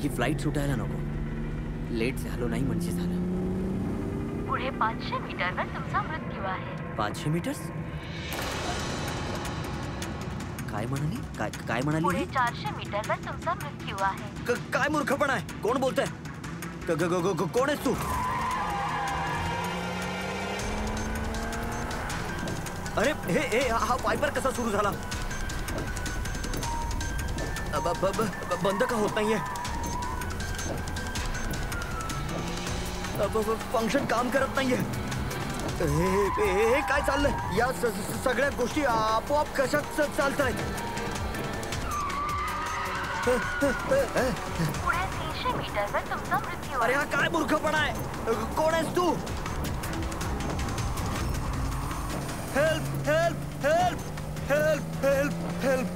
माझी फ्लाईट सुटायला नको. लेट झालो नाही म्हणजे झालं. पुढे 500 मीटरवर तुमचा मृत्यू आहे. 500 मीटर्स? काय म्हणाली? काय म्हणाली? पुढे 400 मीटरवर तुमचा मृत्यू आहे. काय मूर्खपणा आहे? कोण बोलतंय? कोण आहेस तू? अरे हे हा वायपर कसा सुरू झाला? बंद का होत नाहीये? फंक्शन काम करत नाहीये. हे काय चाललंय? या सगळ्या गोष्टी आपोआप कशा चालतायत? पुढे 300 मीटरवर तुमचा मृत्यू. अरे हा काय मूर्खपणा आहे? कोण आहेस तू? Help help help help help help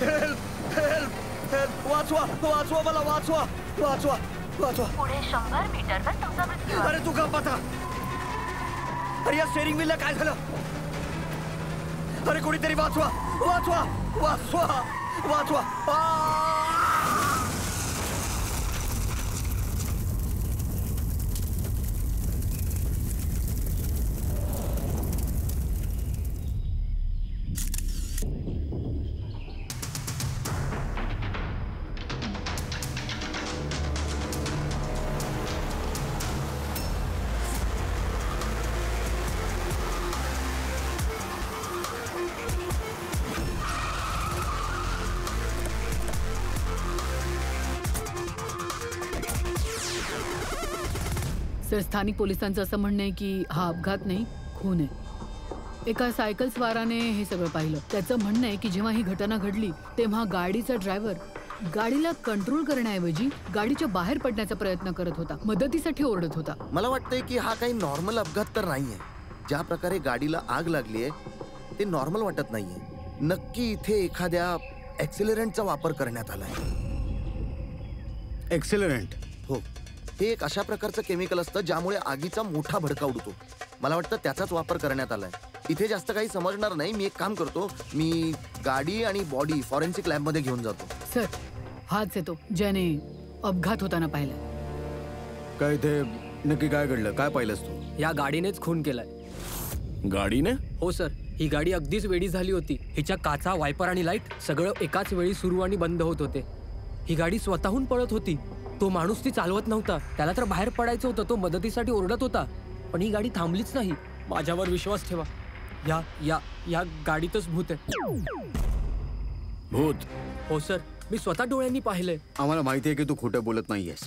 help help help वाचवा वाचवा मला वाचवा वाचवा वाचवा. पुढे 100 मीटरवर तुमचा मृत्यू. अरे तू का पता? अरे या स्टेरिंग व्हीलला काय झालं? अरे कोणीतरी वाचवा वाचवा वाचवा वाचवा. सर, स्थानिक पोलिसांचं असं म्हणणं आहे की हा अपघात नाही, खून आहे. एका सायकल स्वाराने हे सगळं पाहिलं. त्याचं म्हणणं आहे की जेव्हा ही घटना घडली तेव्हा गाडीचा ड्रायव्हर गाडीला कंट्रोल करण्याऐवजी गाडीच्या बाहेर पडण्याचा प्रयत्न करत होता, मदतीसाठी ओरडत होता. मला वाटतंय की हा काही नॉर्मल अपघात तर नाहीये. ज्या प्रकारे गाडीला आग लागलीये ते नॉर्मल वाटत नाहीये. नक्की इथे एखाद्या ऍक्सिलरंटचा वापर करण्यात आलाय. ऍक्सिलरंट? हो, हे एक अशा प्रकारचं केमिकल असतं ज्यामुळे आगीचा मोठा भडका उडतो. मला वाटतं त्याचाच वापर करण्यात आलाय. इथे जास्त काही समजणार नाही. मी एक काम करतो, मी गाडी आणि बॉडी फॉरेन्सिक लॅबमध्ये घेऊन जातो. सर, हाच येतो ज्याने अपघात होताना पाहिला. काय ते नक्की काय घडलं? काय पाहिलंस तू? या गाडीनेच खून केलाय. गाडीने? हो सर, ही गाडी अगदीच वेडी झाली होती. हिच्या काचा, वायपर आणि लाईट सगळं एकाच वेळी सुरू आणि बंद होत होते. ही गाडी स्वतःहून पळत होती. तो माणूस ती चालवत नव्हता. त्याला तर बाहेर पडायचं होतं. तो मदतीसाठी ओरडत होता, पण ही गाडी थांबलीच नाही. माझ्यावर विश्वास ठेवा, या या या गाडीतच भूत आहे. भूत? हो सर, मी स्वतः डोळ्यांनी पाहिलंय. आम्हाला माहिती आहे की तू खोटं बोलत नाहीयेस,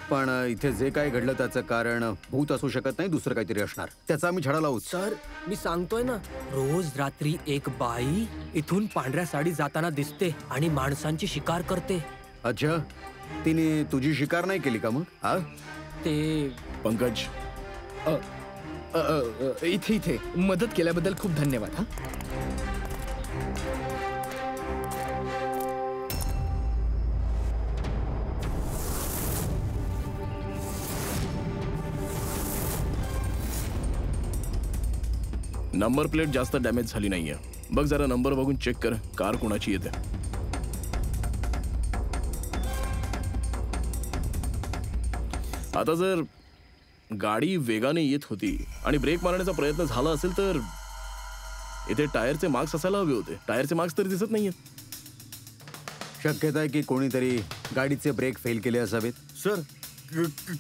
पण इथे जे काय घडलं त्याचं कारण भूत असू शकत नाही, दुसरं काहीतरी असणार. त्याचा आम्ही छडा लावू. सर, मी सांगतोय ना, रोज रात्री एक बाई इथून पांढऱ्या साडी जाताना दिसते आणि माणसांची शिकार करते. अच्छा, तिने तुझी शिकार नाही केली का मग? हा, ते पंकज, इथे मदत केल्याबद्दल खूप धन्यवाद. हा, नंबर प्लेट जास्त डॅमेज झाली नाहीये. बघ जरा नंबर बघून चेक कर, कार कोणाची येते. आता जर गाडी वेगाने येत होती आणि ब्रेक मारण्याचा प्रयत्न झाला असेल तर इथे टायरचे मार्क्स असायला हवे होते. टायरचे मार्क्स तरी दिसत नाहीयेत. शक्यता आहे की कोणीतरी गाडीचे ब्रेक फेल केले असावेत. सर,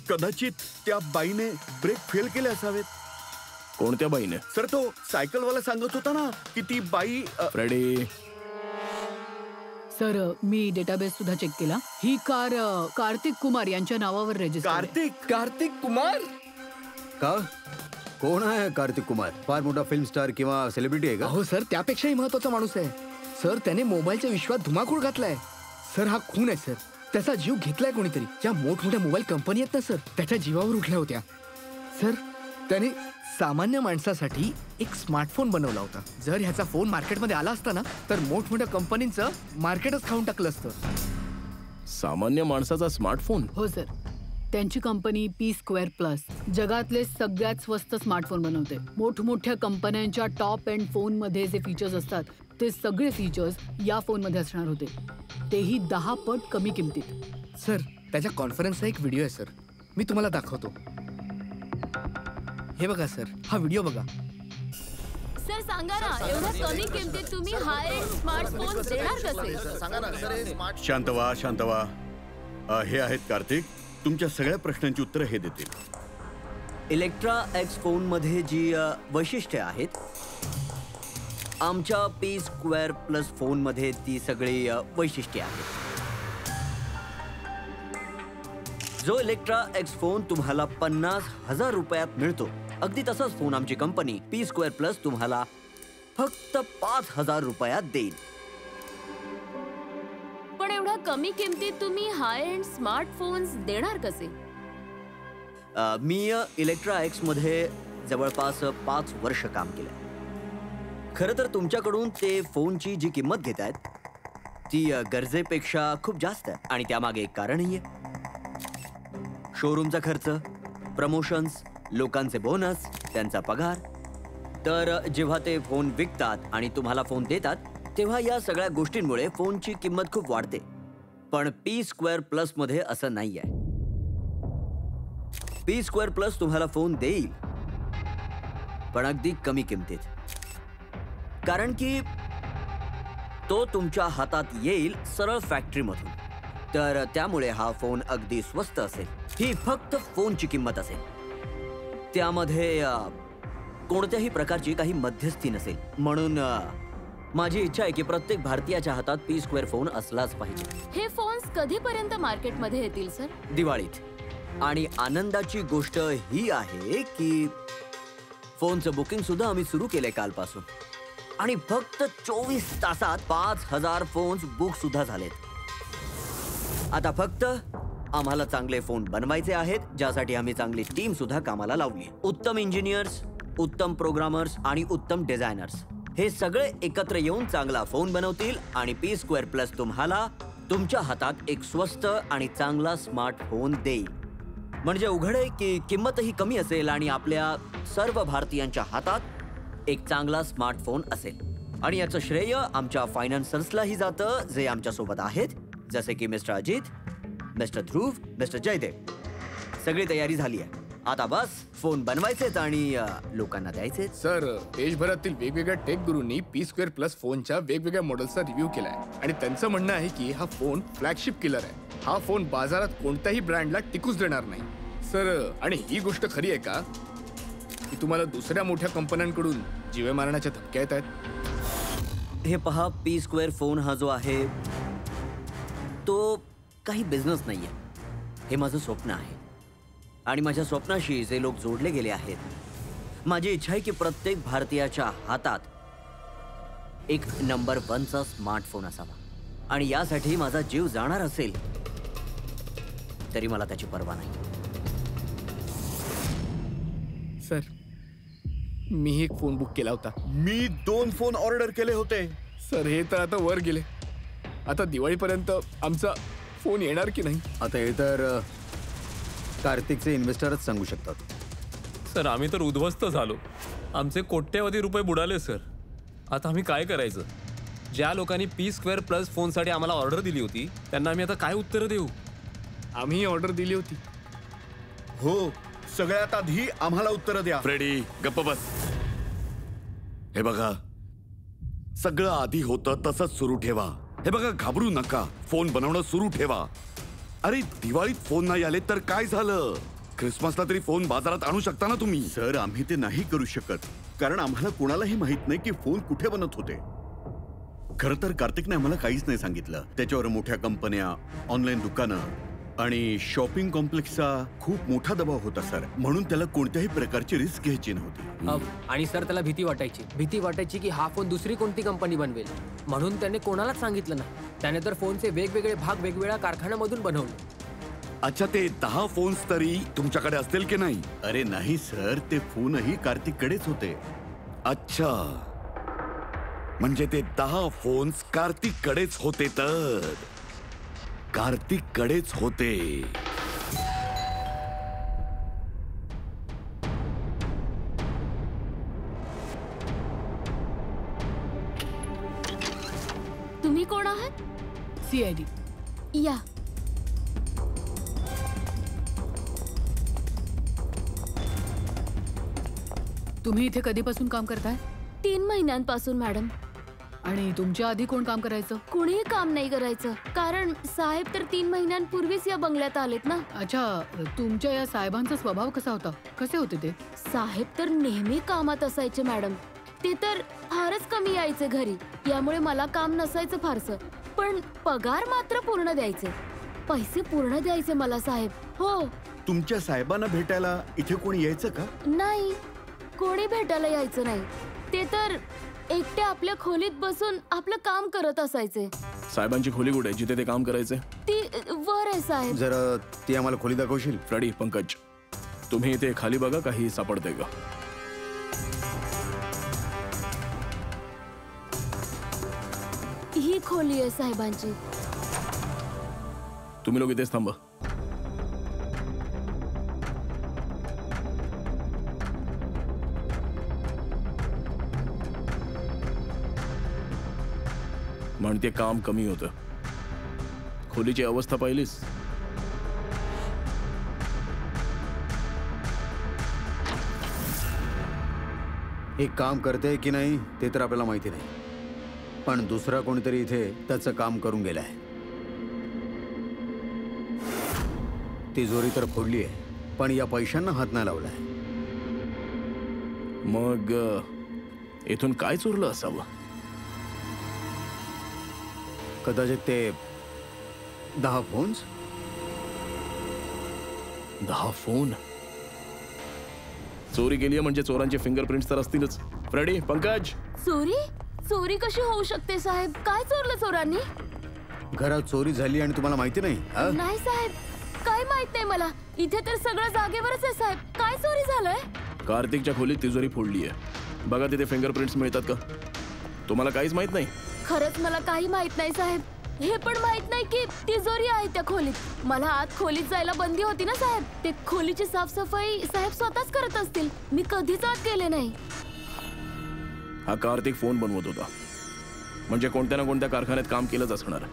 कदाचित त्या बाईने ब्रेक फेल केले असावेत. कोणत्या बाईने? सर, तो सायकलवाला सांगत होता ना की ती बाई. फ्रेडी, सर, मी डेटाबेस सुद्धा चेक केला. ही कार कार्तिक कुमार यांच्या नावावर रजिस्टर आहे. कार्तिक कुमार? का? कोण आहे कार्तिक कुमार? फार मोठा फिल्म स्टार किंवा सेलिब्रिटी आहे का? हो सर, त्यापेक्षाही महत्वाचा माणूस आहे. सर, त्याने मोबाईलच्या विश्वात धुमाकूळ घातलाय. सर, हा खून आहे सर. त्याचा जीव घेतलाय कोणीतरी. ज्या मोठमोठ्या मोबाईल कंपनी आहेत ना सर, त्याच्या जीवावर उठल्या होत्या. सर, त्याने सामान्य माणसासाठी एक स्मार्टफोन बनवला होता. जर ह्याचा फोन मार्केटमध्ये आला असता ना तर मोठमोठ्या कंपनींचं मार्केटच खाऊन टाकलं असतं. सामान्य माणसाचा स्मार्टफोन? हो सर, त्यांची कंपनी P2+ जगातले सगळ्यात स्वस्त स्मार्टफोन बनवते. मोठमोठ्या कंपन्यांच्या टॉप एंड फोनमध्ये जे फीचर्स असतात ते सगळे फीचर्स या फोनमध्ये असणार होते, तेही 10 पट कमी किमतीत. सर, त्याच्या कॉन्फरन्सचा एक व्हिडिओ आहे सर, मी तुम्हाला दाखवतो. हे बघा सर, हा व्हिडिओ बघा. सर सांगा ना, एवढ्या कमी किमतीत तुम्ही हाय एंड स्मार्टफोन देणार कसे? सांगा ना सर, हे स्मार्ट शांत व्हा. हे आहेत कार्तिक, तुमच्या सगळ्या प्रश्नांची उत्तरं हे देतील. इलेक्ट्रा एक्स फोनमध्ये जी वैशिष्ट्ये आहेत, आमच्या P2+ फोनमध्ये ती सगळी वैशिष्ट्ये आहेत. जो इलेक्ट्रा एक्स फोन तुम्हाला 50,000 रुपयात मिळतो, अगदी तसाच फोन आमची कंपनी P2+ तुम्हाला फक्त 5,000 रुपयात देईल. पण एवढ्या कमी किमतीत तुम्ही हाय एंड स्मार्टफोन्स देणार कसे? मी इलेक्ट्रा एक्स मध्ये जवळपास 5 वर्ष काम केलं. खरं तर तुमच्याकडून ते फोनची जी किंमत घेत आहेत ती गरजेपेक्षा खूप जास्त आहे, आणि त्यामागे एक कारणही आहे. शोरूमचा खर्च, प्रमोशन्स, लोकांचे बोनस, त्यांचा पगार. तर जेव्हा ते फोन विकतात आणि तुम्हाला फोन देतात तेव्हा या सगळ्या गोष्टींमुळे फोनची किंमत खूप वाढते. पण P2+ मध्ये असं नाही आहे. P2+ तुम्हाला फोन देईल, पण अगदी कमी किमतीत. कारण की तो तुमच्या हातात येईल सरळ फॅक्टरीमधून. तर त्यामुळे हा फोन अगदी स्वस्त असेल. ही फक्त फोनची किंमत असेल. त्यामध्ये कोणत्याही प्रकारची काही मध्यस्थी नसेल. म्हणून माझी इच्छा आहे की प्रत्येक भारतीयाच्या हातात P2 फोन असलाच पाहिजे. हे फोन्स कधीपर्यंत मार्केटमध्ये येतील सर? दिवाळीत. आणि आनंदाची गोष्ट ही आहे की फोनचं बुकिंग सुद्धा आम्ही सुरू केलंय कालपासून, आणि फक्त 24 तासात 5,000 फोन्स बुक सुद्धा झालेत. आता फक्त आम्हाला चांगले फोन बनवायचे आहेत, ज्यासाठी आम्ही चांगली टीम सुद्धा कामाला लावली. उत्तम इंजिनियर्स, उत्तम प्रोग्रामर्स आणि उत्तम डिझायनर्स हे सगळे एकत्र येऊन चांगला फोन बनवतील, आणि P2+ तुम्हाला तुमच्या हातात एक स्वस्त आणि चांगला स्मार्टफोन देईल. म्हणजे उघड आहे की किंमतही कमी असेल आणि आपल्या सर्व भारतीयांच्या हातात एक चांगला स्मार्टफोन असेल. आणि याचं श्रेय आमच्या फायनान्सर्सलाही जातं, जे आमच्या सोबत आहेत, जसे की मिस्टर अजित, मिस्टर ध्रुव, मिस्टर जयदेव. सगळी तयारी झाली आहे. आता बस फोन बनवायचेत आणि लोकांना द्यायचे. सर, देशभरातील वेगवेगळ्या टेक गुरूंनी P2+ फोनच्या वेगवेगळ्या मॉडेल्सचा रिव्ह्यू केलाय, आणि त्यांचं म्हणणं आहे की हा फोन फ्लॅगशिप किलर आहे. हा फोन बाजारात कोणत्याही ब्रँडला टिकूच देणार नाही. सर, आणि ही गोष्ट खरी आहे का की तुम्हाला दुसऱ्या मोठ्या कंपन्यांकडून जीवे मारण्याच्या धमक्या येत आहेत? हे पहा, P2 फोन हा जो आहे तो काही बिझनेस नाहीये. हे माझं स्वप्न आहे, आणि माझ्या स्वप्नाशी जे लोक जोडले गेले आहेत. माझी इच्छा आहे की प्रत्येक भारतीयाच्या हातात एक नंबर 1चा स्मार्टफोन असावा, आणि यासाठी माझा जीव जाणार असेल तरी मला त्याची पर्वा नाही. सर, मी एक फोन बुक केला होता. मी 2 फोन ऑर्डर केले होते. सर, हे तर आता वर गेले. आता दिवाळीपर्यंत आमचा फोन येणार की नाही? आता हे तर कार्तिकचे इन्व्हेस्टरच सांगू शकतात. सर, आम्ही तर उद्ध्वस्त झालो. आमचे कोट्यवधी रुपये बुडाले सर. आता आम्ही काय करायचं? ज्या लोकांनी P2+ फोनसाठी आम्हाला ऑर्डर दिली होती त्यांना आम्ही आता काय उत्तर देऊ? आम्ही ऑर्डर दिली होती. हो, सगळ्यात आधी आम्हाला उत्तर द्या. फ्रेडी, गप्प बस. हे बघा, सगळं आधी होतं तसंच सुरू ठेवा. हे बघा, घाबरू नका. फोन बनवणं सुरू ठेवा. अरे, दिवाळीत फोन नाही आले तर काय झालं? क्रिसमसला तरी फोन बाजारात आणू शकता ना तुम्ही. सर, आम्ही ते नाही करू शकत, कारण आम्हाला कोणालाही माहित नाही की फोन कुठे बनत होते. खरं तर कार्तिकने आम्हाला काहीच नाही सांगितलं. त्याच्यावर मोठ्या कंपन्या, ऑनलाईन दुकानं आणि शॉपिंग कॉम्प्लेक्सचा खूप मोठा दबाव होता सर. म्हणून त्याला कोणत्याही प्रकारची रिस्क घ्यायची नव्हती. आणि सर, त्याला भीती वाटायची की हा फोन दुसरी कोणती कंपनी बनवेल, म्हणून त्याने कोणालाच सांगितलं नाही. त्याने तर फोनचे वेगवेगळे भाग वेगवेगळ्या कारखान्यामधून बनवले. अच्छा, ते 10 फोन्स तरी तुमच्याकडे असतील की नाही? अरे नाही सर, ते फोनही कार्तिककडेच होते. अच्छा, म्हणजे ते 10 फोन्स कार्तिककडेच होते. तर कार्तिककडेच होते. तुम्ही कोण आहात? CID. या. तुम्ही इथे कधीपासून काम करताय? 3 महिन्यांपासून मॅडम. आणि तुमच्या आधी कोण काम करायचं? कुणीही काम नाही करायचं, कारण साहेब तर 3 महिन्यांपूर्वीच या बंगल्यात आलेत ना. अच्छा, तुमच्या या साहेबांचा स्वभाव कसा होता? कसे होते ते? साहेब तर नेहमी कामात असायचे मॅडम. ते तर फारच कमी यायचे घरी, यामुळे मला काम नसायचं फारसं. पण पगार मात्र पूर्ण द्यायचे, पैसे पूर्ण द्यायचे मला साहेब. हो. तुमच्या साहेबांना भेटायला इथे कोणी यायचं का? नाही, कोणी भेटायला यायचं नाही. ते तर एकटे आपल्या खोलीत बसून आपलं काम करत असायचे. साहेबांची खोली कुठे जिथे ते काम करायचे? ती वर आहे साहेब. जरा ती आम्हाला खोली दाखवशील? फ्रेडी, पंकज, तुम्ही इथे खाली बघा, काही सापडते का? ही खोली आहे साहेबांची. तुम्ही लोक इथेच थांबा. म्हणते काम कमी होतं. खोलीची अवस्था पाहिलीस? एक काम करते की नाही ते तर आपल्याला माहिती नाही, पण दुसरा कोणीतरी इथे त्याचं काम करून गेलाय. तिजोरी तर फोडली आहे, पण या पैशांना हात नाही लावलाय. मग इथून काय चोरलं असावं? कदाचित ते 10 फोन्स. 10 फोन चोरी केली म्हणजे चोरांचे फिंगरप्रिंट्स तर असतीलच. फ्रेडी, पंकज. चोरी कशी होऊ शकते साहेब? काय चोरलं चोरांनी? घरात चोरी झाली आणि तुम्हाला माहिती नाही? नाही साहेब, काय माहित नाही मला. इथे तर सगळं जागेवरच आहे साहेब. काय चोरी झालंय? कार्तिकच्या खोलीत तिजोरी फोडली आहे. बघा तिथे फिंगरप्रिंट्स मिळतात का? तुम्हाला काहीच माहित नाही? खरंच मला काही माहित नाही साहेब. हे पण माहित नाही की तिजोरी आहे त्या खोलीत. मला आत खोलीत जायला बंदी होती ना साहेब. ते खोलीची साफसफाई साहेब स्वतःच करत असतील. मी कधीच आत गेले नाही. हा कार्तिक फोन बनवत होता, म्हणजे कोणत्या ना कोणत्या कारखान्यात काम केलंच असणार.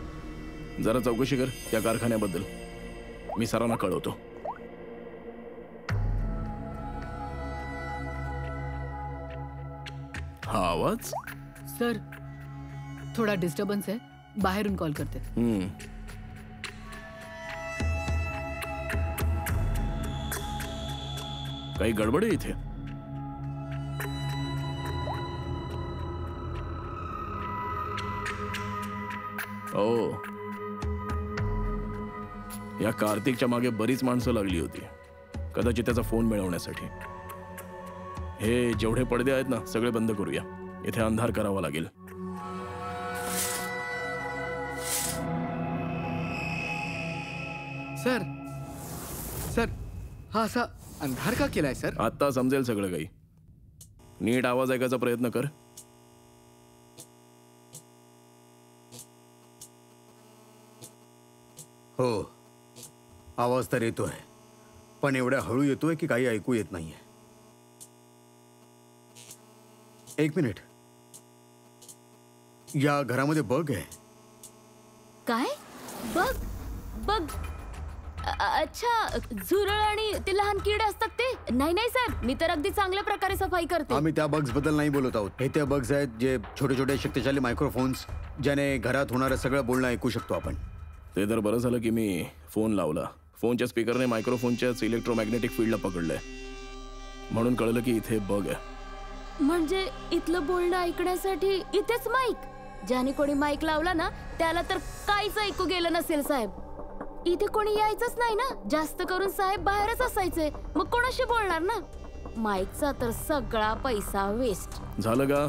जरा चौकशी कर त्या कारखान्याबद्दल. मी सरांना कळवतो. हा आवाज? सर, थोडा डिस्टर्बन्स आहे, बाहेरून कॉल करते. काही गडबड आहे इथे? ओ, या कार्तिकच्या मागे बरीच माणसं लागली होती, कदाचित त्याचा फोन मिळवण्यासाठी. हे जेवढे पडदे आहेत ना, सगळे बंद करूया. इथे अंधार करावा लागेल. सर, सर, हा असा अंधार का केलाय सर? आता समजेल सगळं काही. नीट आवाज ऐकायचा प्रयत्न कर. हो, आवाज तर येतोय, पण एवढ्या हळू येतोय की काही ऐकू येत नाहीये. एक मिनिट, या घरामध्ये बग आहे. काय? बग? बग? अच्छा, झुरळ आणि ते लहान किडे असतात ते? नाही नाही साहेब, मी तर अगदी चांगल्या प्रकारे सफाई करते. आम्ही त्या बग्स बद्दल नाही बोलत आहोत. हे त्या बग्स आहेत जे छोटे छोटे शक्तिशाली मायक्रोफोन्स, ज्याने घरात होणारं सगळं बोलणं ऐकू शकतो आपण. ते तर बरं झालं की मी फोन लावला. फोनच्या स्पीकरने मायक्रोफोनच्याच इलेक्ट्रोमॅग्नेटिक फील्डला पकडलंय, म्हणून कळलं की इथे बग आहे. म्हणजे इथलं बोलणं ऐकण्यासाठी इथेच माईक? ज्याने कोणी माईक लावला ना, त्याला तर काहीच ऐकू गेलं नसेल साहेब. इथे कोणी यायचंच नाही ना, जास्त करून साहेब बाहेरच असायचे. मग कोणाशी बोलणार ना? माईकचा तर सगळा पैसा वेस्ट झालं का?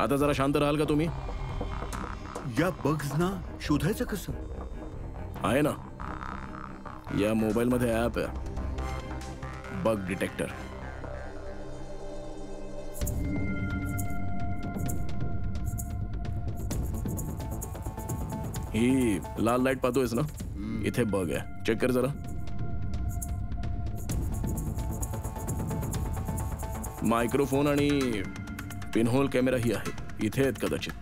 आता जरा शांत राहाल का तुम्ही? या बग्सना शोधायचं कसं? आहे ना, या मोबाईल मध्ये ऍप आहे, बग डिटेक्टर. ही लाल लाईट पाहतोयस ना, इथे बग आहे. चेक कर जरा. मायक्रोफोन आणि पिनहोल कॅमेरा ही आहे, इथे आहेत कदाचित.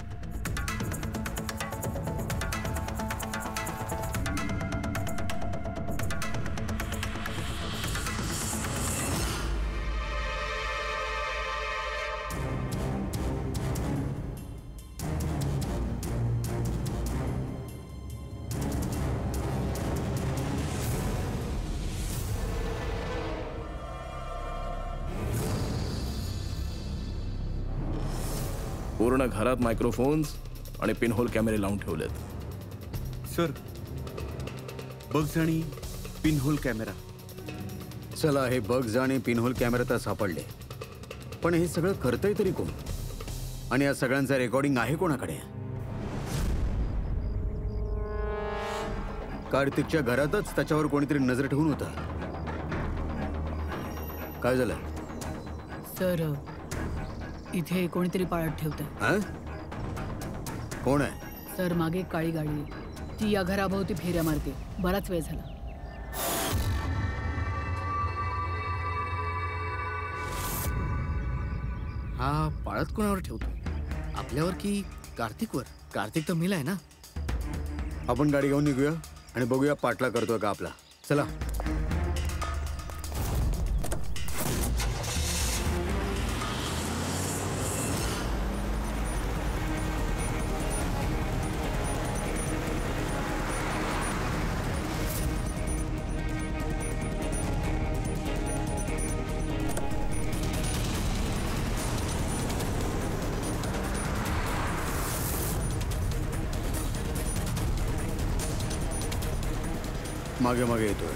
पूर्ण घरात मायक्रोफोन्स आणि पिनहोल कॅमेरे लावून ठेवलेत. सर, बग्स आणि पिनहोल कॅमेरा. चला, हे बग्स आणि पिनहोल कॅमेरा तर सापडले, पण हे सगळं करतंय तरी कोण? आणि या सगळ्यांचा रेकॉर्डिंग आहे कोणाकडे? कार्तिकच्या घरातच त्याच्यावर कोणीतरी नजर ठेवून होता. काय झालं? सर, इथे कोणीतरी पाळत ठेवतंय. हा? कोण आहे? सर, मागे एक काळी गाडी आहे. ती या घराभोवती फेऱ्या मारते. बराच वेळ झाला. हा पाळत कोणावर ठेवतो? आपल्यावर की कार्तिकवर? कार्तिक तर मेला आहे ना. आपण गाडी घेऊन निघूया आणि बघूया पाठला करतोय का आपला. चला. मागे मागे येतोय.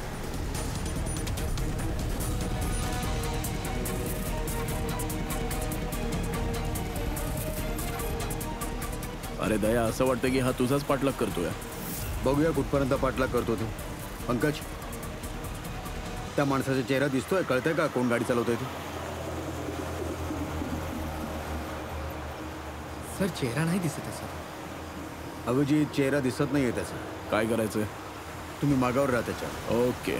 अरे दया, असं वाटतं की हा तुझाच पाठलाग करतोय. बघूया कुठपर्यंत पाठलाग करतो तो. पंकज, त्या माणसाचा चेहरा दिसतोय? कळतंय का कोण गाडी चालवतोय ते? सर, चेहरा नाही दिसत आहे सर. अभिजित, चेहरा दिसत नाहीये त्याचा. काय करायचंय? तुम्ही मागावर राहा त्याच्या. ओके.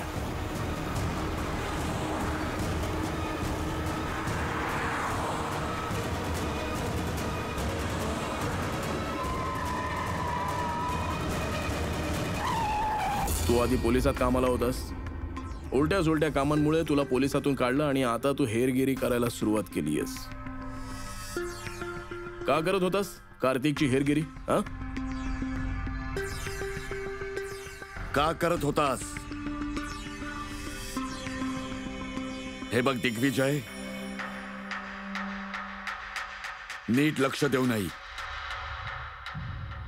तू आधी पोलिसात कामाला होतास. उलट्या सुलट्या कामांमुळे तुला पोलिसातून काढलं आणि आता तू हेरगिरी करायला सुरुवात केलीयस. का करत होतास कार्तिकची हेरगिरी? हा, का करत होतास? हे बघ दिग्विजय, नीट लक्ष देऊ नाही.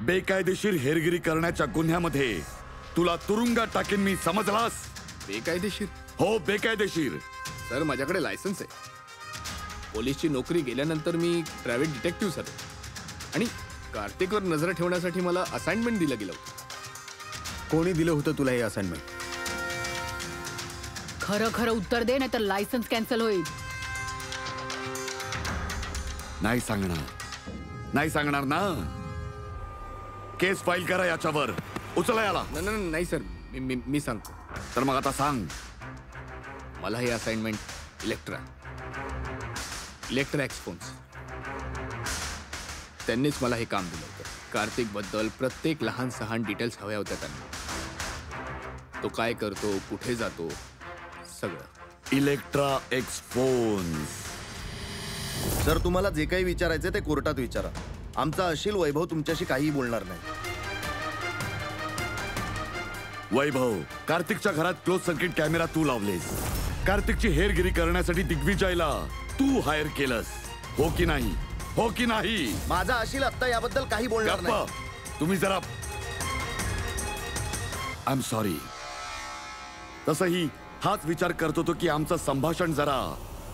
बेकायदेशीर हेरगिरी करण्याच्या गुन्ह्यामध्ये तुला तुरुंगात टाकेन मी, समजलास? बेकायदेशीर? हो, बेकायदेशीर. सर, माझ्याकडे लायसन्स आहे. पोलीसची नोकरी गेल्यानंतर मी प्रायव्हेट डिटेक्टिव्ह सर. आणि कार्तिकवर नजर ठेवण्यासाठी मला असाइनमेंट दिलं गेलं होतं. कोणी दिलं होतं तुला हे असाइनमेंट? खरं खरं उत्तर दे, नाही तर लायसन्स कॅन्सल होईल. नाही सांगणार. नाही सांगणार ना? केस फाईल करा याच्यावर. उचला याला. नाही सर, मी सांगतो. तर मग आता सांग. मला हे असाइनमेंट इलेक्ट्रा एक्सफोन्स त्यांनीच मला हे काम दिलं होतं. कार्तिक बद्दल प्रत्येक लहान सहान डिटेल्स हव्या होत्या त्यांना. तो काय करतो, कुठे जातो, सगळं. इलेक्ट्रा एक्सफोन्स. सर, तुम्हाला जे काही विचारायचं ते कोर्टात विचारा. आमचा अशील वैभव तुमच्याशी काहीही बोलणार नाही. वैभव, कार्तिकच्या घरात क्लोज सर्किट कॅमेरा तू लावलेस. कार्तिकची हेरगिरी करण्यासाठी दिग्विजयला तू हायर केलंस, हो की नाही? हो की नाही? माझा अशील आत्ता याबद्दल काही बोलणार नाही. तुम्ही जरा. I am sorry. तसंही हाच विचार करत होतो की आमचं संभाषण जरा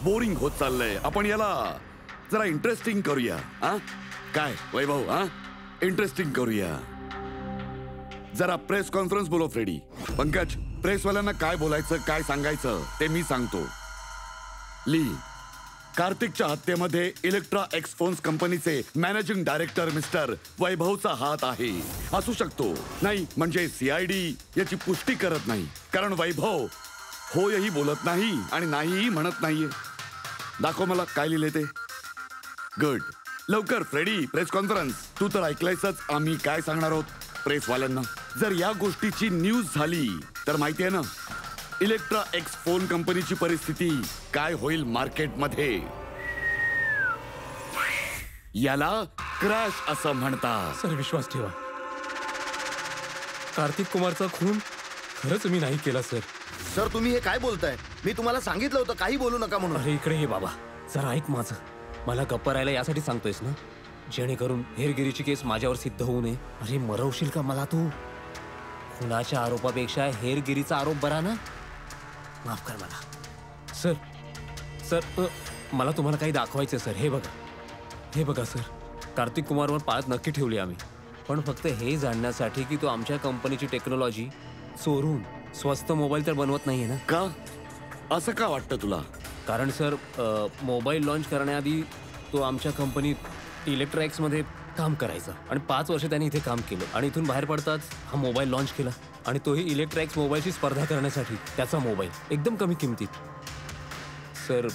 बोरिंग होत चाललंय. आपण याला जरा इंटरेस्टिंग करूया. काय वैभव? इंटरेस्टिंग करूया. जरा प्रेस कॉन्फरन्स बोलो फ्रेडी. पंकज, प्रेसवाल्यांना काय बोलायचं, काय सांगायचं ते मी सांगतो. ली, कार्तिकच्या हत्येमध्ये इलेक्ट्रा एक्सफोन्स कंपनीचे मॅनेजिंग डायरेक्टर मिस्टर वैभवचा हात आहे. असू शकतो. नाही म्हणजे CID याची पुष्टी करत नाही, कारण वैभव होयही बोलत नाही आणि नाहीही म्हणत नाहीये. दाखव मला काय लिहिले ते. गुड. लवकर फ्रेडी, प्रेस कॉन्फरन्स. तू तर ऐकलायसच आम्ही काय सांगणार आहोत प्रेसवाल्यांना. जर या गोष्टीची न्यूज झाली तर माहिती आहे ना इलेक्ट्रा एक्सफोन कंपनीची परिस्थिती काय होईल मार्केटमध्ये. याला क्रॅश असं म्हणतात. सर, विश्वास ठेवा. कार्तिक कुमारचा खून खरंच मी नाही केला सर. सर, तुम्ही हे काय बोलताय? मी तुम्हाला सांगितलं होतं काही बोलू नका म्हणून. अरे इकडे हे बाबा, जरा ऐक माझं. मला गप्प राहायला यासाठी सांगतोयस ना? जेणेकरून हेरगिरीची केस माझ्यावर सिद्ध होऊ नये. अरे मरवशील का मला तू? खुनाच्या आरोपापेक्षा हेरगिरीचा आरोप बरा ना. माफ कर मला सर. सर मला तुम्हाला काही दाखवायचं सर. हे बघा सर, कार्तिक कुमारवर पाळत नक्की ठेवली आम्ही, पण फक्त हे जाणण्यासाठी की तो आमच्या कंपनीची टेक्नॉलॉजी चोरून स्वस्त मोबाईल तर बनवत नाहीये ना. का असं का वाटतं तुला? कारण सर मोबाईल लॉन्च करण्याआधी तो आमच्या कंपनीत इलेक्ट्रॉनिक्समध्ये काम करायचा आणि 5 वर्ष त्यांनी इथे काम केलं आणि इथून बाहेर पडताच हा मोबाईल लॉन्च केला आणि तोही इलेक्ट्रॉनिक्स मोबाईलची स्पर्धा करण्यासाठी. त्याचा मोबाईल एकदम कमी किमतीत. सर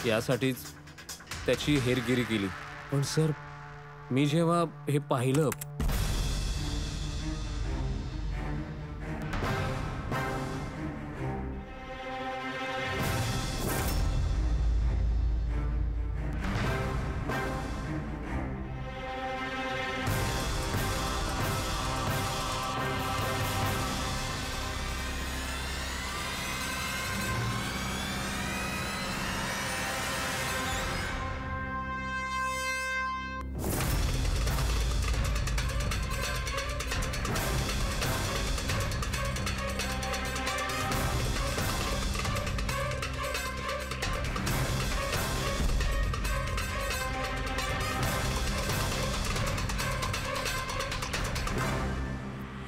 यासाठीच त्याची हेरगिरी केली. पण सर मी जेव्हा हे पाहिलं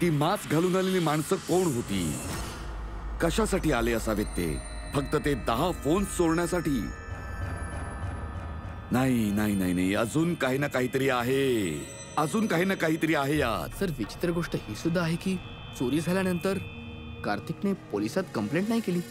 ती मास्क घालून आलेली माणसं कोण होती? कशासाठी आले असावेत ते? फक्त ते 10 फोन चोरण्यासाठी? नाही नाही नाही नाही, अजून काही ना काहीतरी आहे. अजून काही ना काहीतरी आहे यात. सर विचित्र गोष्ट ही सुद्धा आहे की चोरी झाल्यानंतर कार्तिकने पोलिसात कंप्लेंट नाही केली.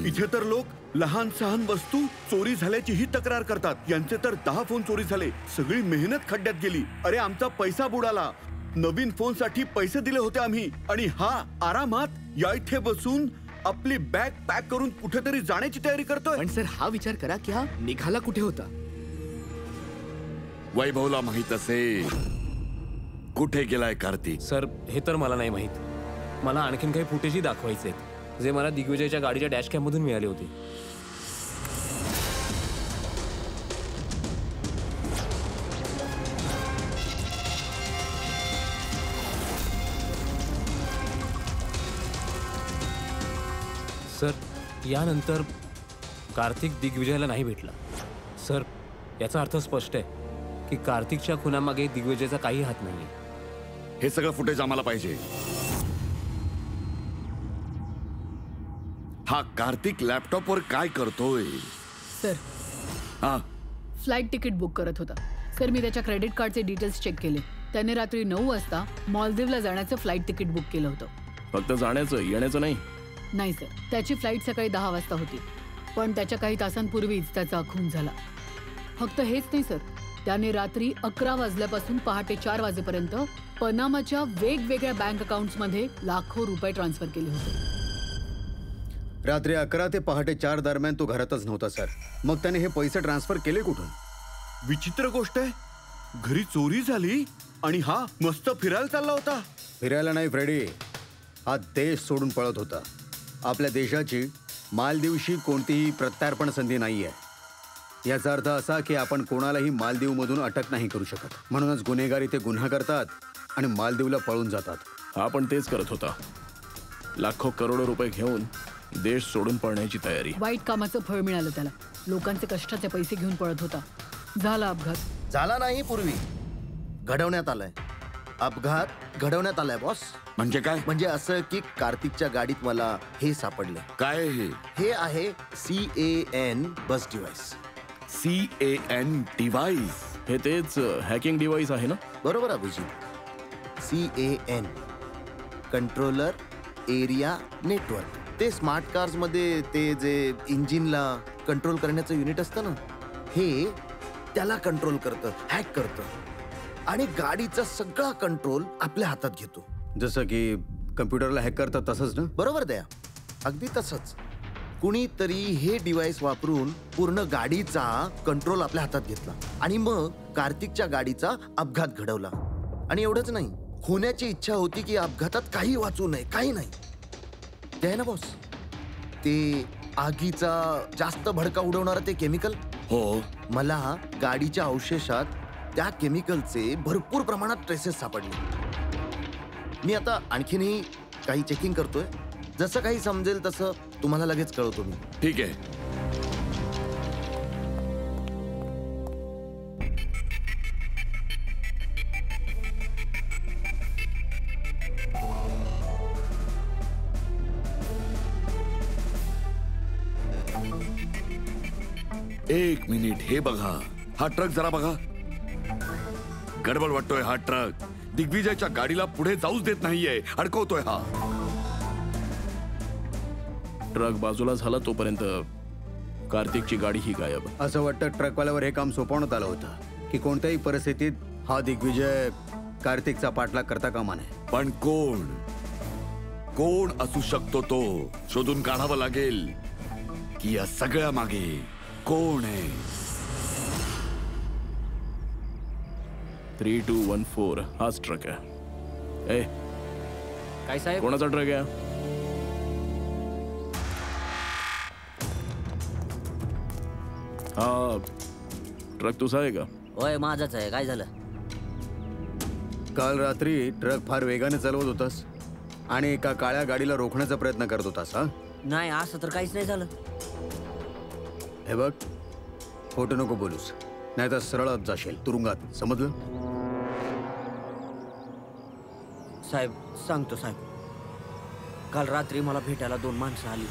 इथे तर लोक लहान सहान वस्तू चोरी झाल्याची ही तक्रार करतात. यांचे तर 10 फोन चोरी झाले. सगळी मेहनत खड्ड्यात गेली. अरे आमचा पैसा बुडाला. नवीन फोन साठी पैसे दिले होते आम्ही आणि हा आरामात या इथे बसून आपली बॅग पॅक करून कुठेतरी जाण्याची तयारी करतोय. पण सर हा विचार करा की हा निघाला कुठे होता? वैभवला माहित असेल कुठे गेलाय कार्तिक. सर हे तर मला नाही माहित. मला आणखीन काही फुटेजही दाखवायचे आहेत जे मला दिग्विजयच्या गाडीच्या डॅश कॅम मधून मिळाले होते. सर यानंतर कार्तिक दिग्विजयला नाही भेटला. सर याचा अर्थ स्पष्ट आहे की कार्तिकच्या खुनामागे दिग्विजयचा काही हात नाही. हे सगळं फुटेज आम्हाला पाहिजे. हा कार्तिक लॅपटॉपवर काय करतोय? सर हा फ्लाईट तिकीट बुक करत होता. सर मी त्याच्या क्रेडिट कार्डचे डिटेल्स चेक केले. त्याने रात्री 9 वाजता मालदीवला जाण्याचं फ्लाईट तिकीट बुक केलं होतं. फक्त जाण्याचं, येण्याचं नाही? नाही सर, त्याची फ्लाईट सकाळी 10 वाजता होती, पण त्याच्या काही तासांपूर्वीच त्याचा खून झाला. फक्त हेच नाही सर, त्याने रात्री 11 वाजल्यापासून पहाटे 4 वाजेपर्यंत पनामाच्या वेगवेगळ्या बँक अकाउंट्समध्ये लाखो रुपये ट्रान्सफर केले होते. रात्री 11 ते पहाटे 4 दरम्यान तो घरातच नव्हता सर. मग त्याने हे पैसे ट्रान्सफर केले कुठून? विचित्र गोष्ट आहे, घरी चोरी झाली आणि हा मस्त फिरायला चालला होता. फिरायला नाही फ्रेडी, हा देश सोडून पळत होता. आपल्या देशाची मालदीवशी कोणतीही प्रत्यार्पण संधी नाही आहे. याचा अर्थ असा की आपण कोणालाही मालदीवमधून अटक नाही करू शकत. म्हणूनच गुन्हेगार इथे गुन्हा करतात आणि मालदीवला पळून जातात. हा पण तेच करत होता. लाखो करोडो रुपये घेऊन देश सोडून पळण्याची तयारी. वाईट कामाचं फळ मिळालं त्याला. लोकांचे कष्टाचे पैसे घेऊन पळत होता. झाला अपघात. झाला नाही, पूर्वी घडवण्यात आलाय. अपघात घडवण्यात आलाय बॉस. म्हणजे काय? म्हणजे असं की कार्तिकच्या गाडीत मला हे सापडले. काय हे आहे CAN bus device. CAN device? हे तेच हॅकिंग डिव्हाइस आहे ना? बरोबर Abhijit. CAN controller area network. ते स्मार्ट कार्स मध्ये ते जे इंजिनला कंट्रोल करण्याचं युनिट असतं ना, हे त्याला कंट्रोल करतं, हॅक करतं आणि गाडीचा सगळा कंट्रोल आपल्या हातात घेतो. जसं की कम्प्युटरला हॅक करतात तसंच ना? बरोबर दया, अगदी तसंच. कुणीतरी हे डिव्हाइस वापरून पूर्ण गाडीचा कंट्रोल आपल्या हातात घेतला आणि मग कार्तिकच्या गाडीचा अपघात घडवला. आणि एवढंच नाही, होण्याची इच्छा होती की अपघातात काही वाचू नये, काही नाही. ते आहे ना बॉस, ते आगीचा जास्त भडका उडवणारं ते केमिकल. हो, मला गाडीच्या अवशेषात त्या केमिकलचे भरपूर प्रमाणात ट्रेसेस सापडले. मी आता आणखीनही काही चेकिंग करतोय. जसं काही समजेल तसं तुम्हाला लगेच कळवतो मी. ठीक आहे. एक मिनिट, हे बघा, हा ट्रक जरा बघा. गडबड वाटतोय. हा ट्रक दिग्विजयच्या गाडीला पुढे जाऊच देत नाहीये, अडकवतोय. हा ट्रक बाजूला झाला तोपर्यंत कार्तिकची गाडी ही गायब. असं वाटतं ट्रकवाल्यावर हे काम सोपवण्यात आलं होतं की कोणत्याही परिस्थितीत हा दिग्विजय कार्तिकचा पाठलाग करता कामा नये. पण कोण असू शकतो तो शोधून काढावं लागेल की या सगळ्या मागे कोण आहे. 3214 हाच ट्रक आहे. काय साहेब? कोणाचा ट्रक आहे? हा ट्रक तुझा आहे का? होय, माझाच आहे. काय झालं? काल रात्री ट्रक फार वेगाने चालवत होतास आणि एका काळ्या गाडीला रोखण्याचा प्रयत्न करत होतास. हा नाही, असं तर काहीच नाही झालं. हे बघ, खोटं नको बोलूस, नाही तर सरळच जाशील तुरुंगात. समजलं? साहेब, सांगतो साहेब. काल रात्री मला भेटायला 2 माणसं आली.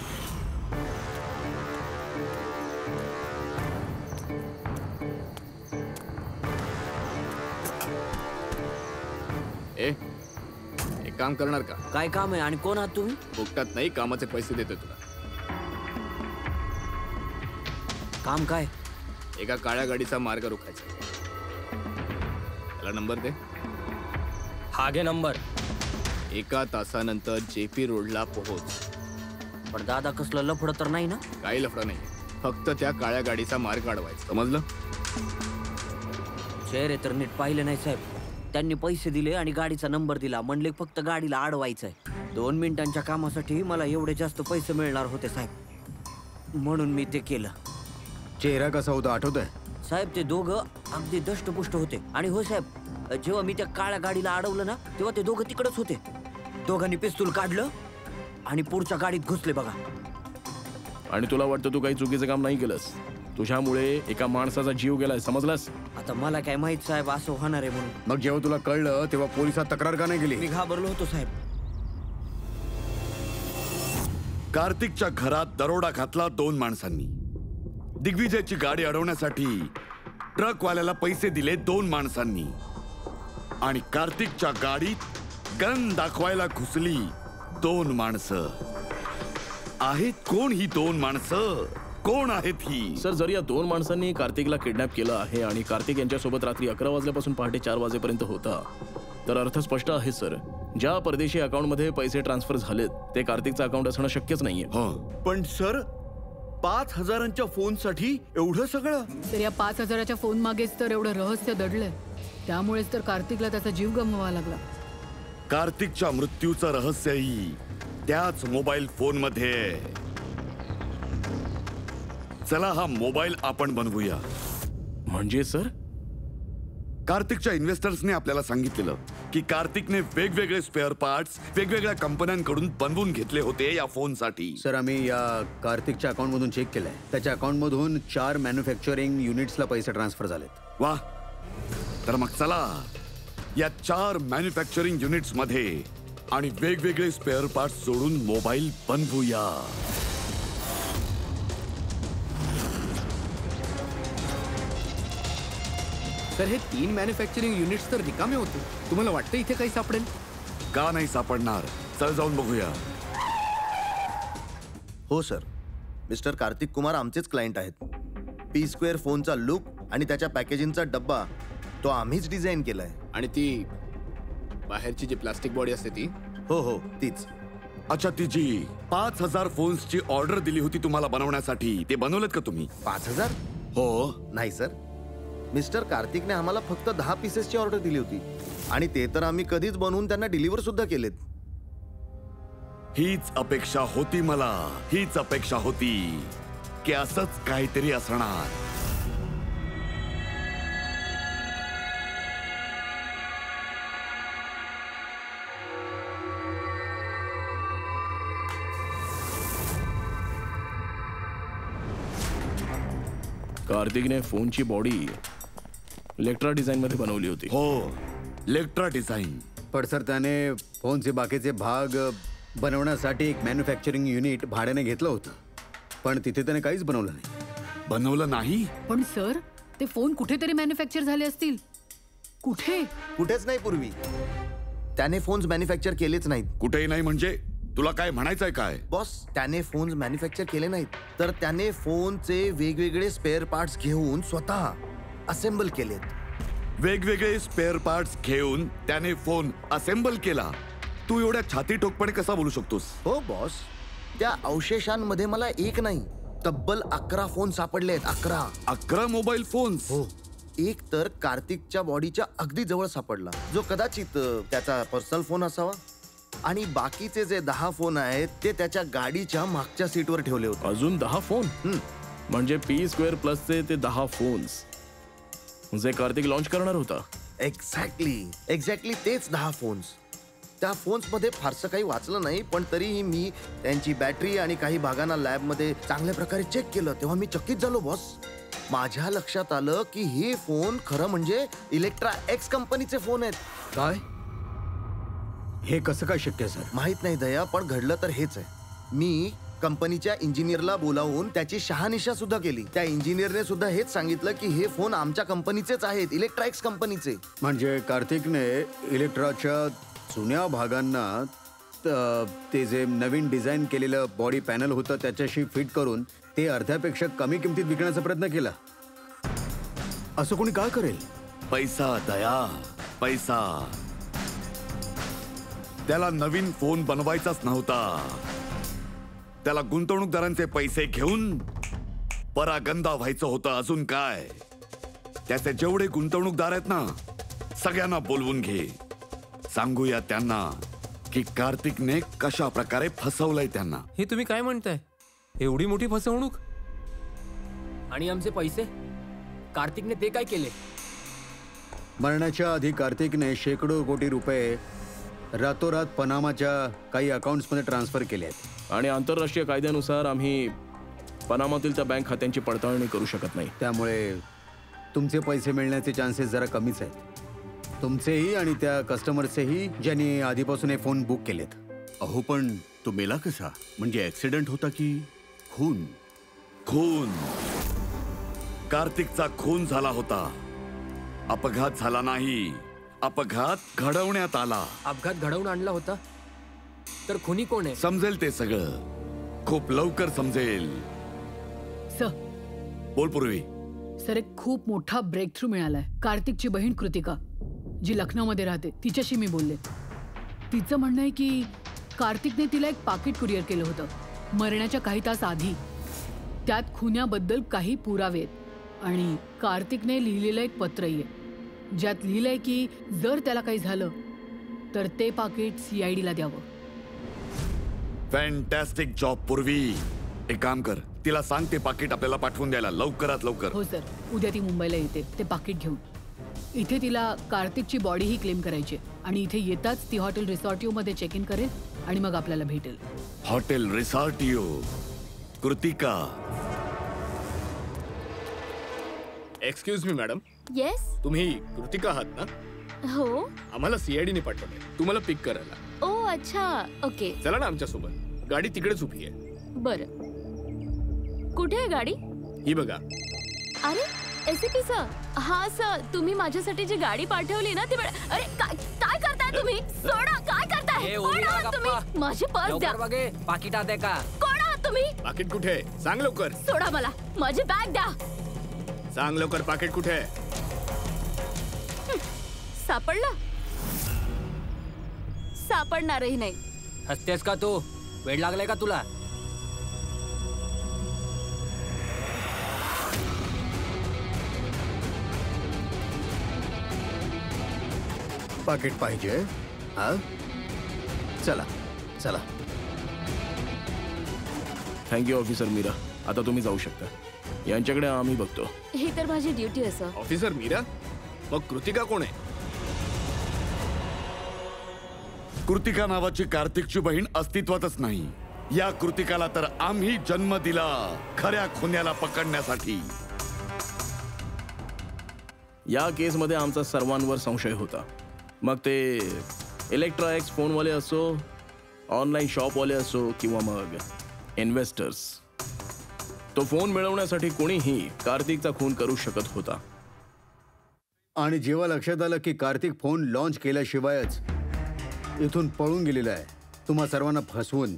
एक काम करणार का? काय काम आहे आणि कोण आहात तुम्ही? फुकटात नाही, कामाचे पैसे देतो तुला. काम काय? एका काळ्या गाडीचा मार्ग रोखायचा. त्याला नंबर दे. हा घे नंबर. 1 तासानंतर JP रोडला पोहोच. पण दादा, कसलं लफडं तर नाही ना? काही लफडं नाही, फक्त त्या काळ्या गाडीचा मार्ग अडवायचा. समजलं? चेहरे तर नीट पाहिले नाही साहेब. त्यांनी पैसे दिले आणि गाडीचा नंबर दिला. म्हणले फक्त गाडीला अडवायचंय. 2 मिनिटांच्या कामासाठी मला एवढे जास्त पैसे मिळणार होते साहेब, म्हणून मी ते केलं. चेहरा कसा होता आठवतंय? साहेब, ते दोघं अगदी दष्टपुष्ट होते. आणि हो साहेब, जेव्हा मी त्या काळ्या गाडीला अडवलं ना, तेव्हा ते दोघं तिकडच होते. दोघांनी पिस्तूल काढलं आणि पुढच्या गाडीत घुसले बघा. आणि तुला वाटतं तू काही चुकीचं काम नाही केलंस? तुझ्यामुळे एका माणसाचा जीव गेलाय, समजलास? आता मला काय माहित साहेब असं होणार आहे म्हणून. मग जेव्हा तुला कळलं तेव्हा पोलिसात तक्रार का नाही केली? मी घाबरलो होतो साहेब. कार्तिकच्या घरात दरोडा घातला 2 माणसांनी. दिग्विजयची गाडी अडवण्यासाठी ट्रकवाल्याला पैसे दिले 2 माणसांनी. आणि कार्तिकच्या गाडीत गन दाखवायला घुसली 2 माणसं. आहेत कोण ही 2 माणसं? कोण आहेत ही? सर, जर या 2 माणसांनी कार्तिकला किडनॅप केलं आहे आणि कार्तिक यांच्यासोबत रात्री 11 वाजल्यापासून पहाटे 4 वाजेपर्यंत होता, तर अर्थ स्पष्ट आहे सर. ज्या परदेशी अकाउंटमध्ये पैसे ट्रान्सफर झालेत ते कार्तिकचं अकाउंट असणं शक्यच नाहीये. पण सर, 5,000च्या फोनसाठी एवढं सगळं? तर या 5,000च्या फोन मागेच तर एवढं रहस्य दडलंय. त्यामुळेच तर कार्तिकला त्याचा जीव गमवावा लागला. कार्तिकच्या मृत्यूचं रहस्यही त्याच मोबाईल फोन मध्ये. चला, हा मोबाईल आपण बनवूया. म्हणजे सर, कार्तिकच्या इन्व्हेस्टर्सने आपल्याला सांगितलेलं की कार्तिकने वेगवेगळे स्पेअर पार्ट्स वेगवेगळ्या कंपन्यांकडून बनवून घेतले होते या फोनसाठी. सर, आम्ही या कार्तिकच्या अकाउंटमधून चेक केलंय. त्याच्या अकाउंटमधून 4 मॅन्युफॅक्चरिंग युनिट्सला पैसे ट्रान्सफर झालेत. वा, तर मग चला या 4 मॅन्युफॅक्चरिंग युनिट्स मध्ये आणि वेगवेगळे स्पेअर पार्ट्स जोडून मोबाईल बनवूया. सर, हे 3 मॅन्युफॅक्चरिंग युनिट्स तर रिकामे होते. तुम्हाला वाटतं इथे काही सापडेल? का नाही सापडणार? चल जाऊन बघूया. हो सर, मिस्टर कार्तिक कुमार आमचेच क्लायंट आहेत. P² फोनचा लुक आणि त्याच्या पॅकेजिंगचा डब्बा तो आम्हीच डिझाईन केलाय. आणि ती बाहेरची जी प्लास्टिक बॉडी असते ती? हो, तीच. अच्छा, ती जी 5,000 फोन्सची ऑर्डर दिली होती तुम्हाला बनवण्यासाठी, ते बनवलेत का तुम्ही? 5,000? हो. नाही सर, मिस्टर कार्तिकने आम्हाला फक्त 10 पीसेसची ऑर्डर दिली होती आणि ते तर आम्ही कधीच बनवून त्यांना डिलिव्हर सुद्धा केलेत. हीच अपेक्षा होती मला. हीच अपेक्षा होती की असंच काहीतरी असणार. कार्तिकने फोनची बॉडी इलेक्ट्रा डिझाईन मध्ये बनवली होती. हो, इलेक्ट्रा डिझाईन. पण सर त्याने फोनचे बाकीचे भाग बनवण्यासाठी एक मॅन्युफॅक्चरिंग युनिट भाड्याने घेतलं होतं, पण तिथे त्याने काहीच बनवलं नाही. बनवलं नाही? पण सर ते फोन कुठेतरी मॅन्युफॅक्चर झाले असतील. कुठे? कुठेच नाही पूर्वी. त्याने फोन्स मॅन्युफॅक्चर केलेच नाहीत. कुठेही नाही म्हणजे तुला काय म्हणायचंय काय? बॉस, त्याने फोन्स मॅन्युफॅक्चर केले नाहीत, तर त्याने फोनचे वेगवेगळे स्पेअर पार्ट्स घेऊन स्वतः असेंबल केलेत. वेगवेगळे स्पेअर पार्ट्स घेऊन त्याने फोन असेंबल केला. तू एवढ्या छाती ठोकपणे कसा बोलू शकतोस? हो बॉस, त्या अवशेषांमध्ये मला एक नाही तब्बल 11 फोन सापडलेत. 11 mobile phones. हो. एक तर कार्तिकच्या बॉडीच्या अगदी जवळ सापडला, जो कदाचित त्याचा पर्सनल फोन असावा, आणि बाकीचे जे 10 फोन आहेत ते त्याच्या गाडीच्या मागच्या सीटवर ठेवले होते. अजून 10 फोन? म्हणजे P² प्लसचे ते 10 फोन्स जे कार्तिक लॉन्च करणार होता. एक्झॅक्टली तेच 10 फोन्स. त्या फोन्स मध्ये फारसं काही वाचलं नाही, पण तरीही मी त्यांची बॅटरी आणि काही भागांना लॅबमध्ये चांगल्या प्रकारे चेक केलं. तेव्हा मी चकित झालो बॉस. माझ्या लक्षात आलं की हे फोन खरं म्हणजे इलेक्ट्रा एक्स कंपनीचे फोन आहेत. काय? हे कसं काय शक्य सर? माहित नाही दया, पण घडलं तर हेच आहे. मी कंपनीच्या इंजिनियरला बोलावून त्याची शहानिशा सुद्धा केली. त्या इंजिनियरने सुद्धा हेच सांगितलं की हे फोन आमच्या कंपनीचेच आहेत, इलेक्ट्रा एक्स कंपनीचे. म्हणजे कार्तिकने इलेक्ट्राच्या जुन्या भागांना ते जे नवीन डिझाईन केलेलं बॉडी पॅनल होतं त्याच्याशी फिट करून ते अर्ध्यापेक्षा कमी किमतीत विकण्याचा प्रयत्न केला. असं कोणी काय करेल? पैसा दया, पैसा. त्याला नवीन फोन बनवायचाच नव्हता. त्याला गुंतवणूकदारांचे पैसे घेऊन परागंदा व्हायचं होतं. अजून काय? त्याचे जेवढे गुंतवणूकदार आहेत ना, सगळ्यांना बोलवून घे. सांगूया त्यांना की कार्तिकने कशा प्रकारे फसवलंय त्यांना. हे तुम्ही काय म्हणताय? एवढी मोठी फसवणूक? आणि आमचे पैसे? कार्तिकने ते काय केले? मरण्याच्या आधी कार्तिकने शेकडो कोटी रुपये रातोरात पनामाच्या काही अकाउंट्समध्ये ट्रान्सफर केले आहेत. आणि आंतरराष्ट्रीय कायद्यानुसार आम्ही पनामातील त्या बँक खात्यांची पडताळणी करू शकत नाही. त्यामुळे तुमचे पैसे मिळण्याचे चान्सेस जरा कमीच आहेत. तुमचेही आणि त्या कस्टमरचेही, ज्यांनी आधीपासून हे फोन बुक केलेत. अहो, पण तो मेला कसा? म्हणजे ऍक्सिडेंट होता की खून? खून. कार्तिकचा खून झाला होता. अपघात झाला नाही. अपघात घडवण्यात आला. अपघात घडवून आणला होता? तर खुनी कोण आहे? समजेल ते सगळं. खूप लवकर समजेल. बोल पूर्वी. सर, एक खूप मोठा ब्रेक थ्रू मिळालाय. कार्तिकची बहीण कृतिका, जी लखनौमध्ये राहते, तिच्याशी मी बोलले. तिचं म्हणणं आहे की कार्तिकने तिला एक पाकिट कुरिअर केलं होतं मरण्याच्या काही तास आधी. त्यात खुन्याबद्दल काही पुरावे आहेत आणि कार्तिकने लिहिलेलं एक पत्रही आहे, ज्यात लिहिलंय की जर त्याला काही झालं तर ते पाकिट CIDला द्यावं. फॅन्टॅस्टिक जॉब पूर्वी. एक काम कर, तिला सांग ते पाकिट आपल्याला पाठवून द्यायला लवकरात लवकर. हो सर, उद्या ती मुंबईला येते ते पाकिट घेऊन. इथे तिला कार्तिकची बॉडीही क्लेम करायची आणि इथे येताच ती हॉटेल रिसॉर्टिओ मध्ये चेक इन करेल आणि मग आपल्याला भेटेल. हॉटेल रिसॉर्टिओ? Kritika. Excuse me madam. Yes. तुम्ही कृतिका आहात ना? हो. आम्हाला CIDने पाठवलंय तुम्हाला पिक करायला. ओ अच्छा, ओके. चला ना आमच्या सोबत. गाडी तिकडेच उभी आहे. बरं. कुठे आहे गाडी? ही बघा. अरे SCP सर. हा सर, तुम्ही माझ्यासाठी जी गाडी पाठवली ना ती. अरे काय करताय तुम्ही? सोडा. काय करताय? कोण आहात तुम्ही? माझी पर्स द्या. पाकिटात आहे का? कोण आहात तुम्ही? पाकिट कुठे आहे? सांग लवकर. सोडा मला. माझी बॅग द्या. सांग लवकर, पाकिट कुठे आहे? सापडलं? सापडणारही नाही. हसतेस का तू? वेळ लागलाय का तुला? पाकिट पाहिजे? हा, चला चला. Thank you officer Meera. आता तुम्ही जाऊ शकता. यांच्याकडे आम्ही बघतो. ही तर माझी ड्युटी आहे सर. ऑफिसर मीरा? मग कृतिका कोण आहे? कृतिका नावाची कार्तिकची बहीण अस्तित्वातच नाही. या कृतिकाला तर आम्ही जन्म दिला खऱ्या खुन्याला पकडण्यासाठी. या केसमध्ये आमचा सर्वांवर संशय होता. मग ते इलेक्ट्रॉनिक्स फोनवाले असो, ऑनलाईन शॉपवाले असो किंवा मग इन्व्हेस्टर्स. तो फोन मिळवण्यासाठी कोणीही कार्तिकचा खून करू शकत होता. आणि जेव्हा लक्षात आलं की कार्तिक फोन लॉन्च केल्याशिवायच इथून पळून गेलेला आहे तुम्हा सर्वांना फसवून,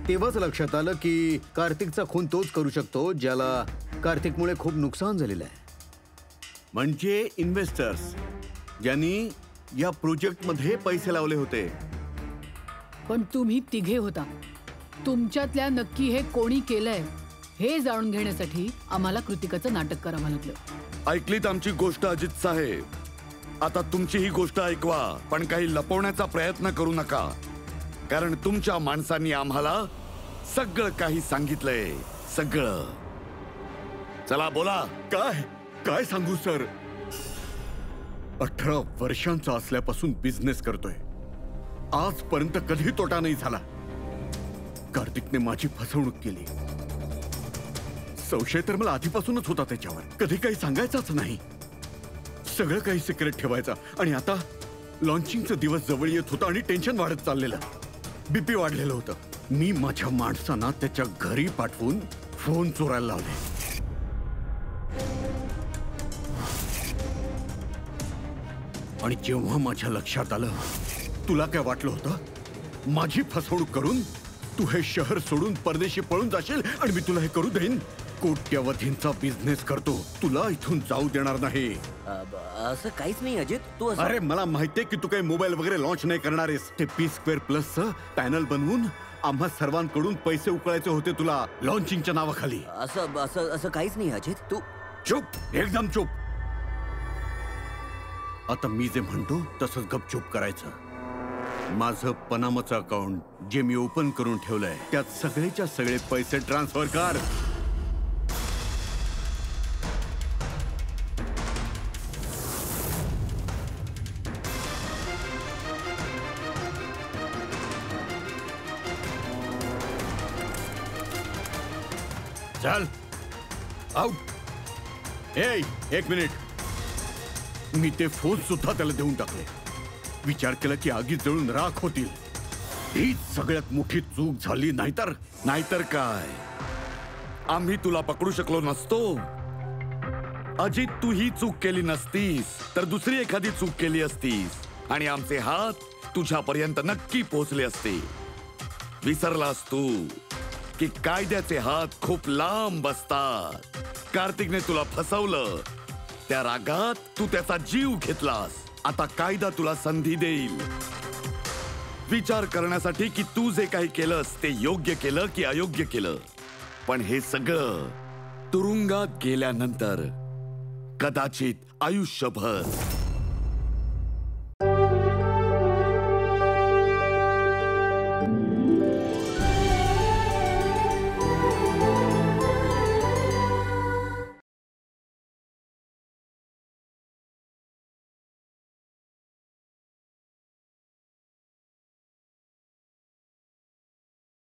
तेव्हाच लक्षात आलं की कार्तिकचा खून तोच करू शकतो ज्याला कार्तिकमुळे खूप नुकसान झालेलं आहे. म्हणजे इन्व्हेस्टर्स ज्यांनी या प्रोजेक्टमध्ये पैसे लावले होते. पण तुम्ही तिघे होता. तुमच्यातल्या नक्की हे कोणी केलंय हे जाणून घेण्यासाठी आम्हाला कृतिकाचं नाटक करावं लागलं. ऐकलीत आमची गोष्ट अजित साहेब. आता तुमची ही गोष्ट ऐकवा, पण काही लपवण्याचा प्रयत्न करू नका, कारण तुमच्या माणसांनी आम्हाला सगळं काही सांगितलंय. सगळं. चला बोला. काय काय सांगू सर. 18 वर्षांचा असल्यापासून बिझनेस करतोय. आजपर्यंत कधी तोटा नाही झाला. कार्तिकने माझी फसवणूक केली. संशय तर मला आधीपासूनच होता त्याच्यावर. कधी काही सांगायचाच नाही. सगळं काही सिक्रेट ठेवायचा. आणि आता लॉन्चिंगचा दिवस जवळ येत होता आणि टेन्शन वाढत चाललेलं. बीपी वाढलेलं होतं. मी माझ्या माणसांना त्याच्या घरी पाठवून फोन चोरायला लावले. आणि जेव्हा माझ्या लक्षात आलं, तुला काय वाटलं होतं माझी फसवणूक करून तू हे शहर सोडून परदेशी पळून जाशील आणि मी तुला हे करू देईन? कोट्यवधींचा बिझनेस करतो, तुला इथून जाऊ देणार नाही. असं काहीच नाही अजित. तू अरे मला माहितीये की तू काही मोबाईल वगैरे लॉन्च नाही करणार आहेस. ते P2+ पॅनल बनवून आम्हा सर्वांकडून पैसे उकळायचे होते तुला लॉन्चिंगच्या नावाखाली. असं काहीच नाही अजित. तू चुप, एकदम चुप. आता मी जे म्हणतो तसंच गपचूप करायचं. माझं पनामाचं अकाउंट जे मी ओपन करून ठेवलंय त्यात सगळेच्या सगळे पैसे ट्रान्सफर कर. चल आउट. एक मिनिट. मी ते फोन सुद्धा त्याला देऊन टाकले. विचार केला की आगीत जळून राख होतील. हीच सगळ्यात मोठी चूक झाली. नाहीतर काय, आम्ही तुला पकडू शकलो नसतो. अजित, तू ही चूक केली नसतीस तर दुसरी एखादी चूक केली असतीस आणि आमचे हात तुझ्यापर्यंत नक्की पोहोचले असते. विसरलास तू की कायद्याचे हात खूप लांब असतात. कार्तिकने तुला फसवलं, त्या रागात तू त्याचा जीव घेतलास. आता कायदा तुला संधी देईल विचार करण्यासाठी की तू जे काही केलंस ते योग्य केलं की अयोग्य केलं. पण हे सगळं तुरुंगात गेल्यानंतर कदाचित आयुष्यभर